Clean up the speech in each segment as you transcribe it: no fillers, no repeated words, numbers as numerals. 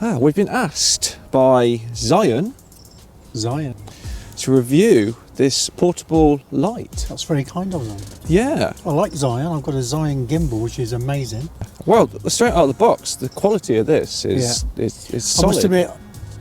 We've been asked by Zhiyun to review this portable light. That's very kind of them. Yeah. I like Zhiyun. I've got a Zhiyun gimbal, which is amazing. Well, straight out of the box, the quality of this is solid. I must admit,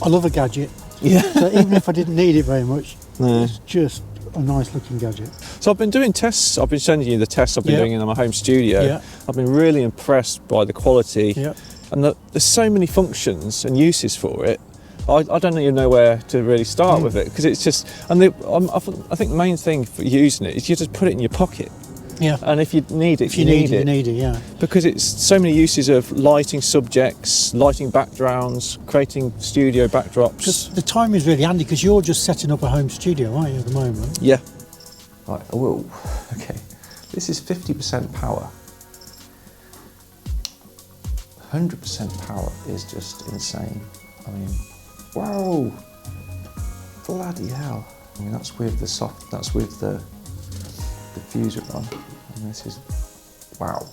I love a gadget. Yeah. So even if I didn't need it very much, No. it's just a nice looking gadget. So I've been doing tests. I've been sending you the tests I've been doing in my home studio. Yeah. I've been really impressed by the quality. Yeah. And there's so many functions and uses for it. I don't even know where to really start with it, because it's just, and I think the main thing for using it is you just put it in your pocket. Yeah. And if you need it, if you need it, you need it, yeah. Because it's so many uses of lighting subjects, lighting backgrounds, creating studio backdrops. Because the time is really handy, because you're just setting up a home studio, aren't you, at the moment? Yeah. Right, whoa, okay. This is 50% power. 100% power is just insane. I mean, whoa, bloody hell. I mean, that's with the diffuser on. And this is, wow.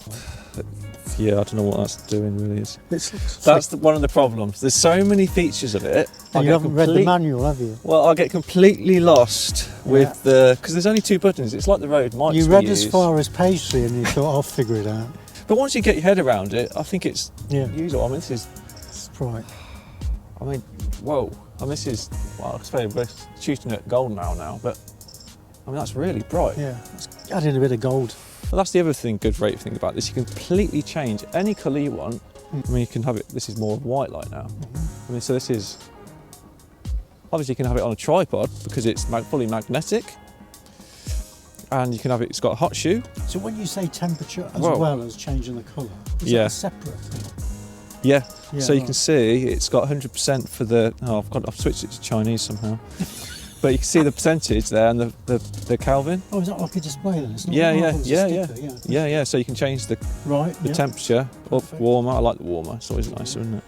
Yeah, I don't know what that's doing really. That's one of the problems. There's so many features of it. And you haven't read the manual, have you? Well, I get completely lost with because there's only 2 buttons. It's like the Rode mics. You read as far as page 3 and you thought, I'll figure it out. But once you get your head around it, I think it's usable. I mean, this is... It's bright. I mean, whoa. I mean, this is... Well, I suppose we're shooting at gold now, but... I mean, that's really bright. Yeah, let's add in a bit of gold. Well, that's the other great thing about this. You can completely change any colour you want. I mean, you can have it... This is more white light now. I mean, so this is... Obviously, you can have it on a tripod because it's fully magnetic. And you can have it, it's got a hot shoe. So when you say temperature as well as changing the colour, is that a separate thing? Yeah. So you can see it's got 100% for the, I've switched it to Chinese somehow. But you can see the percentage there and the Kelvin. Oh, is that like a display then? It's not yeah. So you can change the temperature up, warmer. I like the warmer, it's always nicer, isn't it?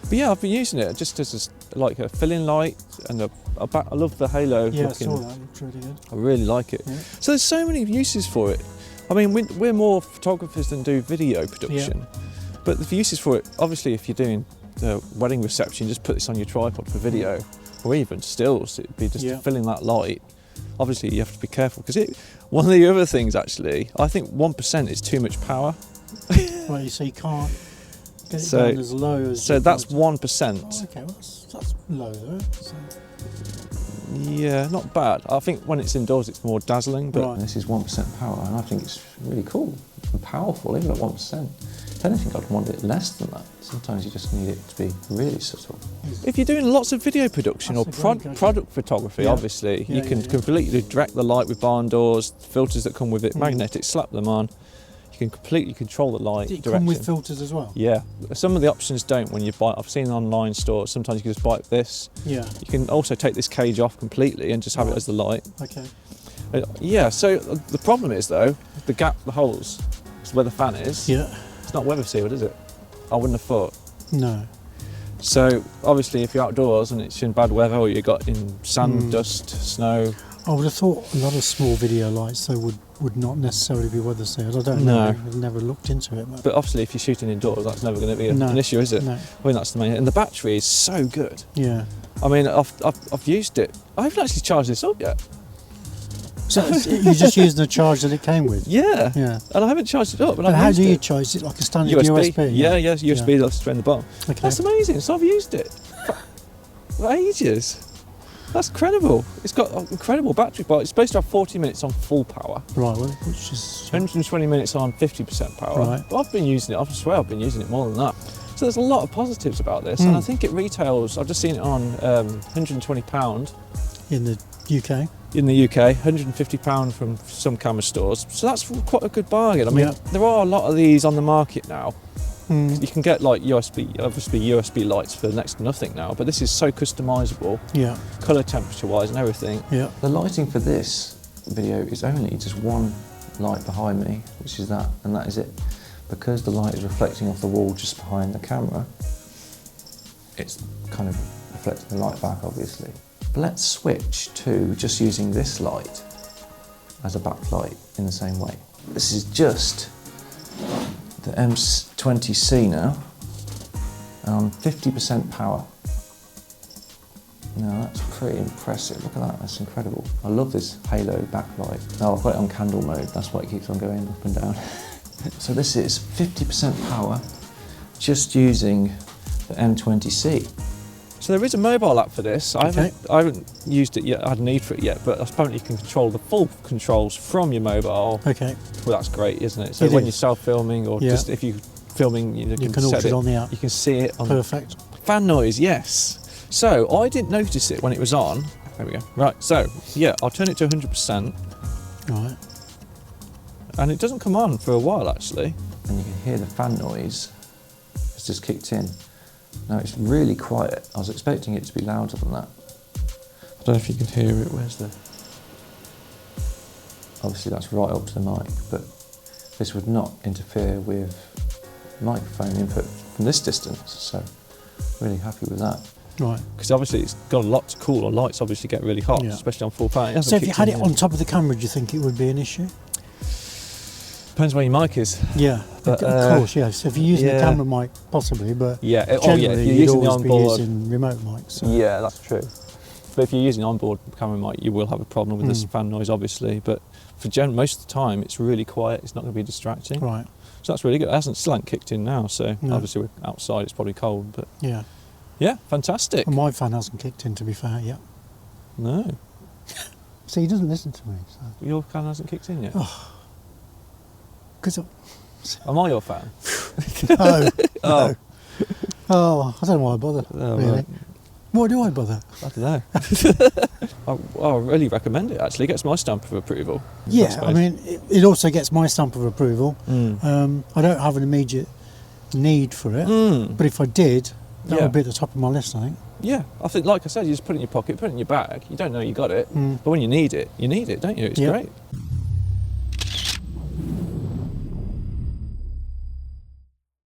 But yeah, I've been using it just as like a fill-in light, and I love the halo looking. I saw that, it looks really good. I really like it. Yeah. So there's so many uses for it. I mean, we're more photographers than do video production, but the uses for it, obviously if you're doing the wedding reception, just put this on your tripod for video, or even stills, it'd be just filling that light. Obviously you have to be careful, because one of the other things actually, I think 1% is too much power. Right, so you can't get it down as low as... So that's 1%. Oh, okay, well that's low though. So. Yeah, not bad. I think when it's indoors it's more dazzling, but this is 1% power, and I think it's really cool and powerful, even at 1%. If anything, I'd want it less than that. Sometimes you just need it to be really subtle. If you're doing lots of video production or product photography, obviously, you can completely direct the light with barn doors, filters that come with it, magnetic, slap them on. You can completely control the light direction. Come with filters as well? Yeah. Some of the options don't when you buy. I've seen online stores, sometimes you can just buy this. Yeah. You can also take this cage off completely and just have it as the light. Okay. Yeah, so the problem is though, the holes, where the fan is, it's not weather sealed, is it? I wouldn't have thought. No. So obviously if you're outdoors and it's in bad weather, or you got in sand, dust, snow. I would have thought a lot of small video lights though would not necessarily be weather sealed. I don't know. I've never looked into it. But obviously if you're shooting indoors, that's never going to be an issue, is it? No. I mean, that's the main. And the battery is so good. Yeah. I mean, I've used it. I haven't actually charged this up yet. So you're just using the charge that it came with? Yeah. Yeah. And I haven't charged it up. And how do you charge it? Like a standard USB? Yeah, USB that's straight in the bottom. Okay. That's amazing. So I've used it for ages. That's incredible. It's got an incredible battery, but it's supposed to have 40 minutes on full power. Right, well, which is... 120 minutes on 50% power. Right. But I've been using it, I swear I've been using it more than that. So there's a lot of positives about this, and I think it retails, I've just seen it on £120. In the UK? In the UK, £150 from some camera stores. So that's quite a good bargain. I mean, there are a lot of these on the market now. You can get like USB lights for next to nothing now, but this is so customizable. Yeah. Color temperature wise and everything. Yeah. The lighting for this video is only just one light behind me, which is that, and that is it. Because the light is reflecting off the wall just behind the camera, it's kind of reflecting the light back, obviously. But let's switch to just using this light as a backlight in the same way. This is just the M20C now, on 50% power. Now that's pretty impressive. Look at that, that's incredible. I love this halo backlight. Oh, I've got it on candle mode, that's why it keeps on going up and down. So this is 50% power, just using the M20C. So there is a mobile app for this. I haven't used it yet, I had a need for it yet, but apparently you can control the full controls from your mobile. Okay. Well, that's great, isn't it? So when you're self-filming, or just if you're filming, you can set it on the app. You can see it on. Perfect. Fan noise, yes. So I didn't notice it when it was on. There we go. Right, so yeah, I'll turn it to 100%. Right. And it doesn't come on for a while actually. And you can hear the fan noise. It's just kicked in. Now it's really quiet. I was expecting it to be louder than that. I don't know if you can hear it. Where's the... Obviously that's right up to the mic, but this would not interfere with microphone input from this distance, so really happy with that. Right. Because obviously it's got a lot to cool. The lights obviously get really hot, especially on full power. So if you had it on top of the camera, do you think it would be an issue? Depends where your mic is. Yeah, but, of course, yeah. So if you're using the camera mic, possibly, but generally if you're using the onboard, using remote mics. So. Yeah, that's true. But if you're using onboard camera mic, you will have a problem with this fan noise, obviously. But for most of the time, it's really quiet. It's not going to be distracting. Right. So that's really good. It still hasn't kicked in now, so obviously we're outside. It's probably cold, but yeah, fantastic. And my fan hasn't kicked in, to be fair, yet. No. So he doesn't listen to me. So. Your fan hasn't kicked in yet. Because am I your fan? No. No. Oh, I don't know why I bother. Really. Right. Why do I bother? I don't know. I really recommend it, actually. It gets my stamp of approval. Yeah, I mean, it also gets my stamp of approval. I don't have an immediate need for it, but if I did, that would be at the top of my list, I think. Yeah, I think, like I said, you just put it in your pocket, put it in your bag. You don't know you got it, but when you need it, don't you? It's great.